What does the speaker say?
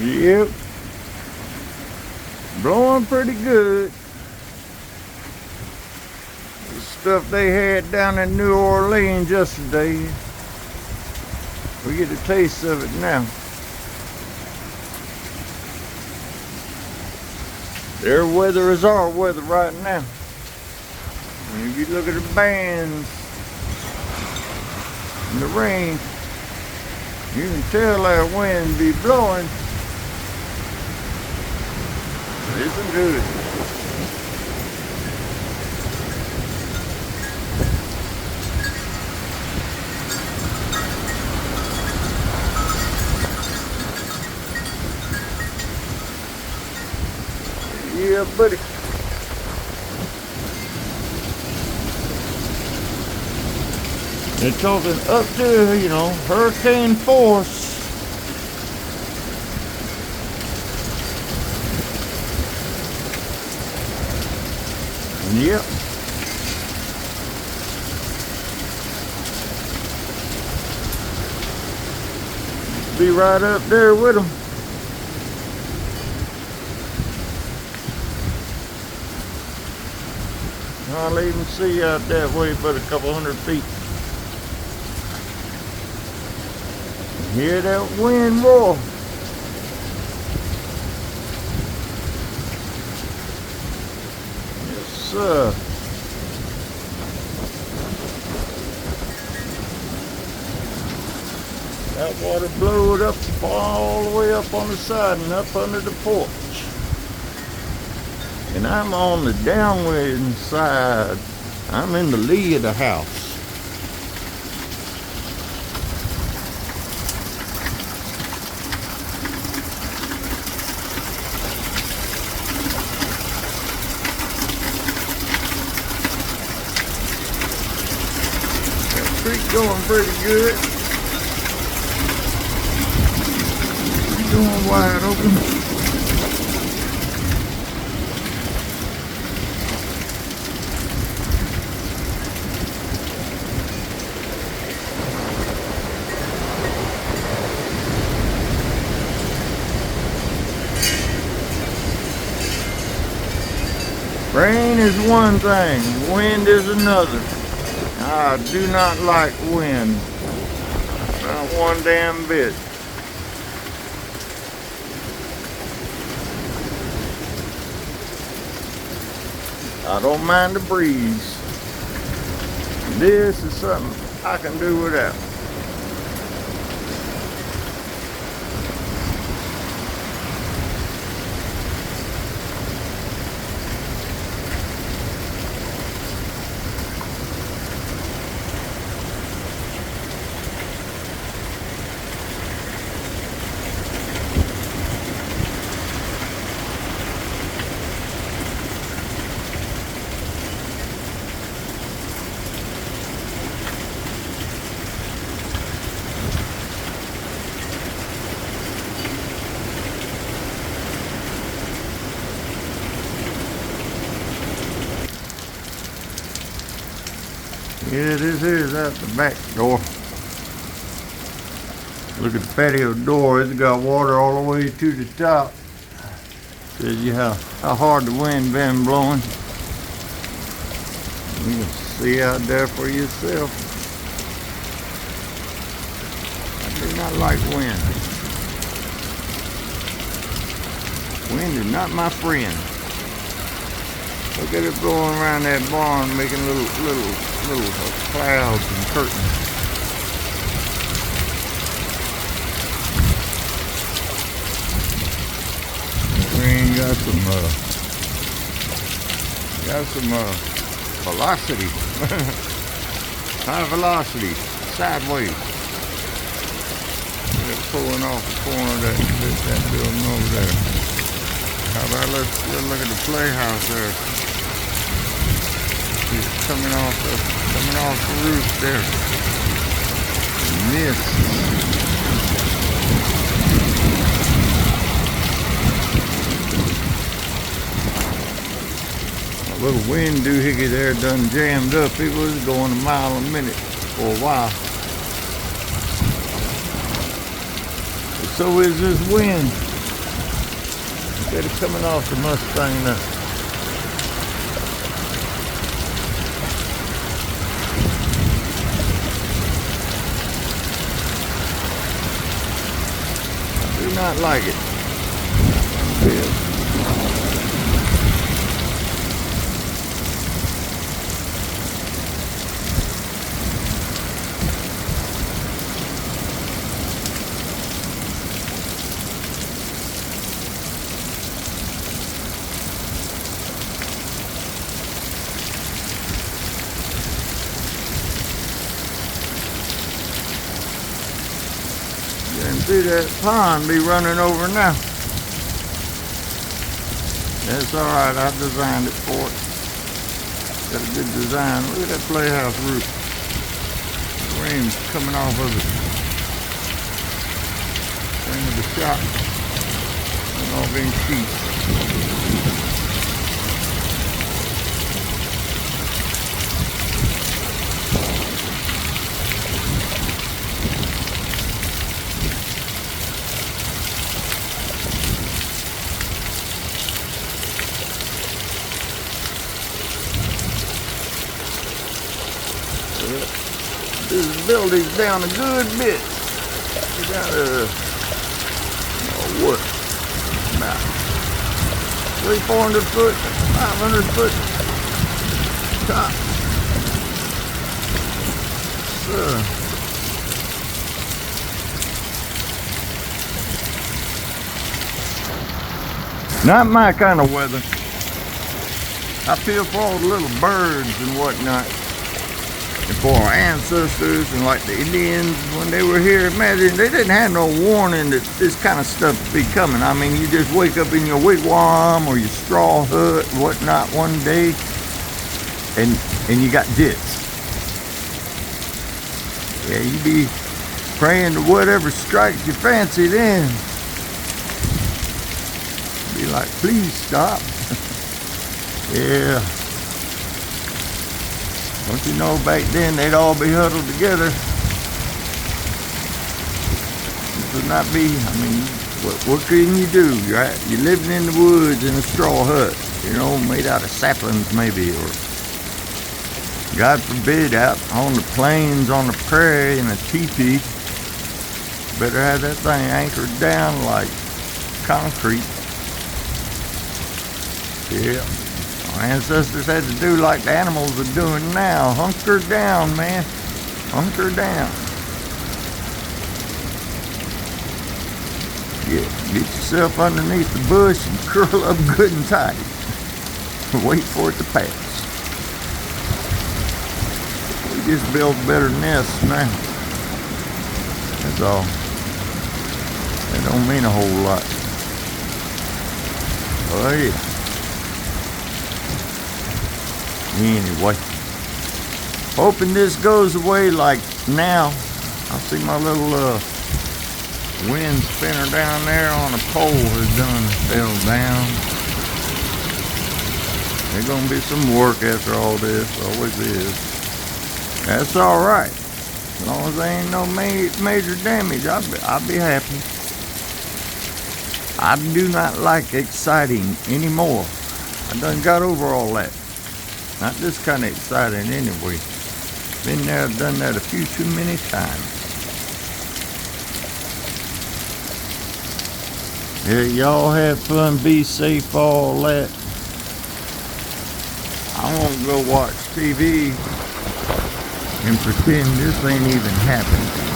Yep. Blowing pretty good. The stuff they had down in New Orleans yesterday. We get a taste of it now. Their weather is our weather right now. And if you look at the bands and the rain, you can tell that wind be blowing. It isn't good. Yeah, buddy. They're talking up to, hurricane force. Yep. Be right up there with them. I'll even see out that way but a couple hundred feet. Hear that wind roar. Yes, sir. That water blowed up all the way up on the side and up under the porch. And I'm on the downwind side. I'm in the lee of the house. That creek going pretty good. Going wide open. Rain is one thing, wind is another. I do not like wind. Not one damn bit. I don't mind the breeze. This is something I can do without. Yeah, this is out the back door. Look at the patio door. It's got water all the way to the top. Shows you how hard the wind been blowing. You can see out there for yourself. I do not like wind. Wind is not my friend. Look at it blowing around that barn, making little clouds and curtains. Rain got some velocity, high velocity, sideways. They're pulling off the corner of that building over there. How about let's look at the playhouse there. It's coming off the roof there. Mist. A little wind doohickey there done jammed up. It was going a mile a minute for a while. But so is this wind. Instead of coming off the Mustang now. I do not like it. You can see that pond be running over now. That's alright, I designed it for it. Got a good design. Look at that playhouse roof. The rain's coming off of it. Thing of the shop. And all being sheets. This building's down a good bit. We got what? About 300-400 foot, 500 foot top. Not my kind of weather. I feel for all the little birds and whatnot. And for our ancestors and like the Indians when they were here, imagine they didn't have no warning that this kind of stuff would be coming. I mean, you just wake up in your wigwam or your straw hut, whatnot, one day, and you got jits. Yeah, you be praying to whatever strikes your fancy then. Be like, please stop. Yeah. Don't you know back then they'd all be huddled together? This would not be, I mean, what can you do? You're living in the woods in a straw hut, you know, made out of saplings maybe, or God forbid out on the plains, on the prairie in a teepee. Better have that thing anchored down like concrete. Yeah. Our ancestors had to do like the animals are doing now. Hunker down, man. Hunker down. Get yourself underneath the bush and curl up good and tight. Wait for it to pass. We just build better nests now. That's all. That don't mean a whole lot. Oh yeah. Anyway, hoping this goes away like now. I see my little wind spinner down there on a pole has done fell down. There's gonna be some work after all this, always is. That's alright. As long as there ain't no major damage, I'll be happy. I do not like exciting anymore. I done got over all that. Not this kind of exciting anyway. Been there, done that a few too many times. Yeah, y'all have fun, be safe, all that. I won't go watch TV and pretend this ain't even happened.